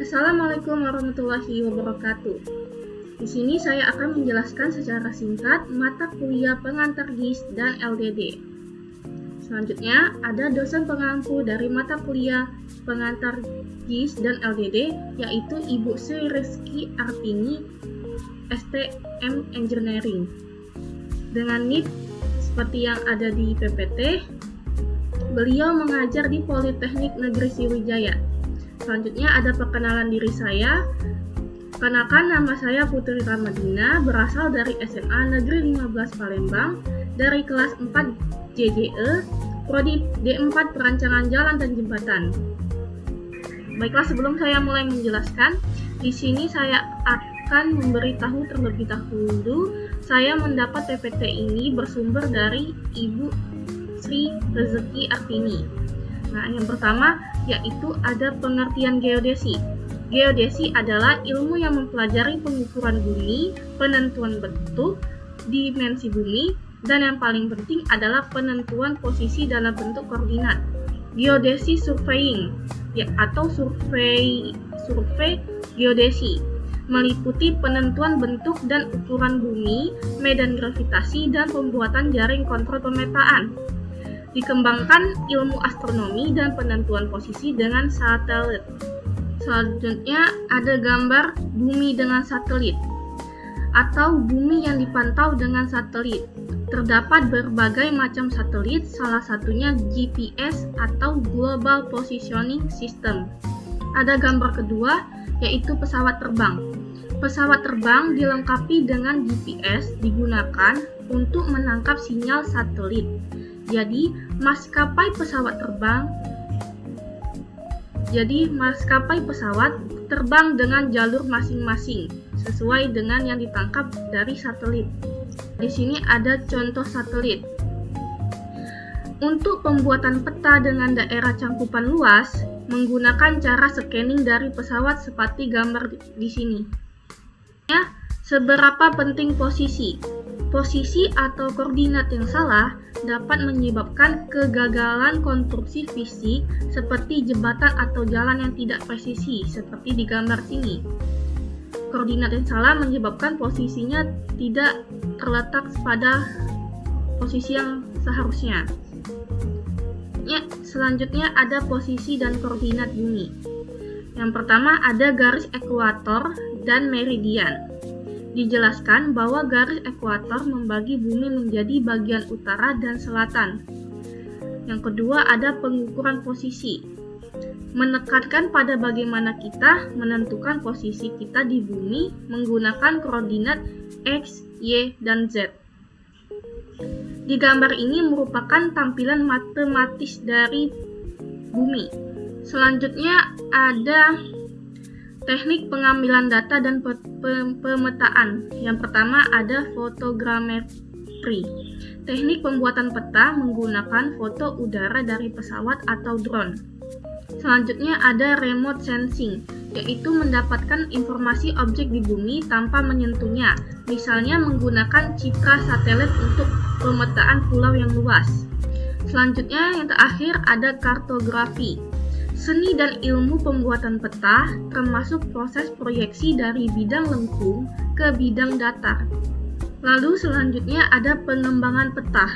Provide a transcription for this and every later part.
Assalamualaikum warahmatullahi wabarakatuh. Di sini saya akan menjelaskan secara singkat mata kuliah pengantar GIS dan LDD. Selanjutnya, ada dosen pengampu dari mata kuliah pengantar GIS dan LDD, yaitu Ibu Sri Rizky Artini, STM Engineering. Dengan NIP seperti yang ada di PPT, beliau mengajar di Politeknik Negeri Sriwijaya. Selanjutnya ada perkenalan diri saya. Perkenalkan, nama saya Putri Ramadina, berasal dari SMA Negeri 15 Palembang, dari kelas 4 JJE, Prodi D4 Perancangan Jalan dan Jembatan. Baiklah, sebelum saya mulai menjelaskan, di sini saya akan memberitahu terlebih dahulu, saya mendapat PPT ini bersumber dari Ibu Sri Rizky Artini. Nah, yang pertama yaitu ada pengertian geodesi. Geodesi adalah ilmu yang mempelajari pengukuran bumi, penentuan bentuk, dimensi bumi, dan yang paling penting adalah penentuan posisi dalam bentuk koordinat. Geodesi surveying atau survei geodesi meliputi penentuan bentuk dan ukuran bumi, medan gravitasi, dan pembuatan jaring kontrol pemetaan. Dikembangkan ilmu astronomi dan penentuan posisi dengan satelit. Selanjutnya ada gambar bumi dengan satelit atau bumi yang dipantau dengan satelit. Terdapat berbagai macam satelit, salah satunya GPS atau Global Positioning System. Ada gambar kedua yaitu pesawat terbang. Pesawat terbang dilengkapi dengan GPS digunakan untuk menangkap sinyal satelit. Jadi, maskapai pesawat terbang dengan jalur masing-masing sesuai dengan yang ditangkap dari satelit. Di sini ada contoh satelit. Untuk pembuatan peta dengan daerah cangkupan luas, menggunakan cara scanning dari pesawat seperti gambar di sini. Ya, seberapa penting posisi? Posisi atau koordinat yang salah dapat menyebabkan kegagalan konstruksi fisik seperti jembatan atau jalan yang tidak presisi seperti di gambar sini. Koordinat yang salah menyebabkan posisinya tidak terletak pada posisi yang seharusnya. Ya, selanjutnya ada posisi dan koordinat bumi. Yang pertama ada garis ekuator dan meridian. Dijelaskan bahwa garis ekuator membagi bumi menjadi bagian utara dan selatan. Yang kedua ada pengukuran posisi. Menekankan pada bagaimana kita menentukan posisi kita di bumi menggunakan koordinat X, Y, dan Z. Di gambar ini merupakan tampilan matematis dari bumi. Selanjutnya ada teknik pengambilan data dan pemetaan. Yang pertama ada fotogrametri. Teknik pembuatan peta menggunakan foto udara dari pesawat atau drone. Selanjutnya ada remote sensing, yaitu mendapatkan informasi objek di bumi tanpa menyentuhnya, misalnya menggunakan citra satelit untuk pemetaan pulau yang luas. Selanjutnya yang terakhir ada kartografi. Seni dan ilmu pembuatan peta termasuk proses proyeksi dari bidang lengkung ke bidang datar. Lalu selanjutnya ada pengembangan peta.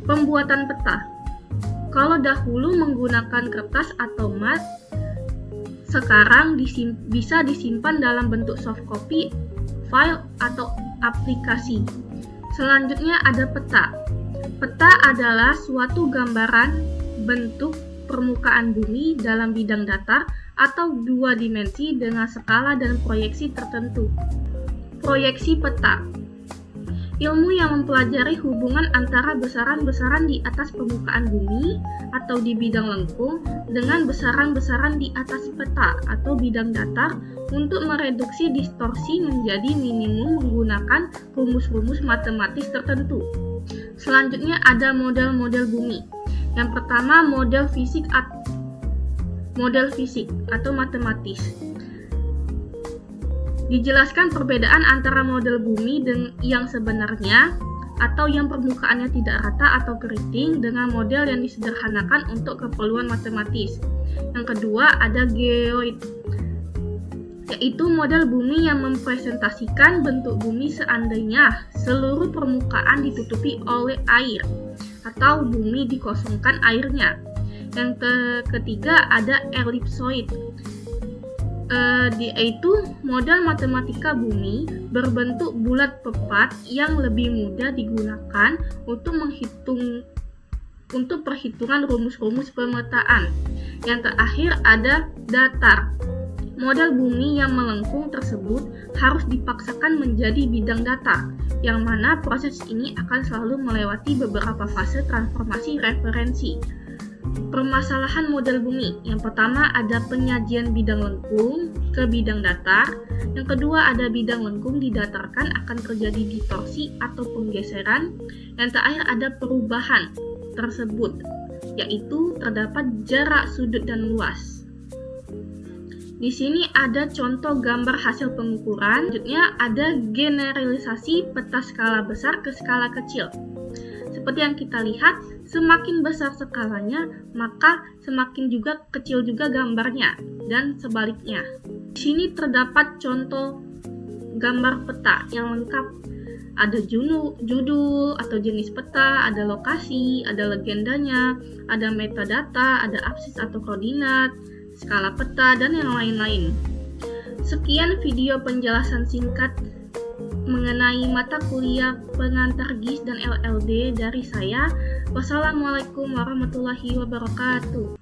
Pembuatan peta. Kalau dahulu menggunakan kertas atau mat, sekarang bisa disimpan dalam bentuk soft copy, file, atau aplikasi. Selanjutnya ada peta. Peta adalah suatu gambaran bentuk permukaan bumi dalam bidang datar atau dua dimensi dengan skala dan proyeksi tertentu. Proyeksi peta. Ilmu yang mempelajari hubungan antara besaran-besaran di atas permukaan bumi atau di bidang lengkung dengan besaran-besaran di atas peta atau bidang datar untuk mereduksi distorsi menjadi minimum menggunakan rumus-rumus matematis tertentu. Selanjutnya ada model-model bumi. Yang pertama model fisik atau matematis. Dijelaskan perbedaan antara model bumi yang sebenarnya atau yang permukaannya tidak rata atau keriting dengan model yang disederhanakan untuk keperluan matematis. Yang kedua ada geoid, yaitu model bumi yang mempresentasikan bentuk bumi seandainya seluruh permukaan ditutupi oleh air atau bumi dikosongkan airnya. Yang ketiga ada elipsoid, yaitu model matematika bumi berbentuk bulat pepat yang lebih mudah digunakan untuk perhitungan rumus-rumus pemetaan. Yang terakhir ada datar. Model bumi yang melengkung tersebut harus dipaksakan menjadi bidang datar, yang mana proses ini akan selalu melewati beberapa fase transformasi referensi. Permasalahan model bumi. Yang pertama ada penyajian bidang lengkung ke bidang datar. Yang kedua ada bidang lengkung didatarkan akan terjadi distorsi atau penggeseran. Yang terakhir ada perubahan tersebut, yaitu terdapat jarak sudut dan luas. Di sini ada contoh gambar hasil pengukuran. Selanjutnya ada generalisasi peta skala besar ke skala kecil. Seperti yang kita lihat, semakin besar skalanya, maka semakin juga kecil juga gambarnya, dan sebaliknya. Di sini terdapat contoh gambar peta yang lengkap. Ada judul atau jenis peta, ada lokasi, ada legendanya, ada metadata, ada absis atau koordinat, skala peta, dan yang lain-lain. Sekian video penjelasan singkat mengenai mata kuliah pengantar GIS dan LLD dari saya. Wassalamualaikum warahmatullahi wabarakatuh.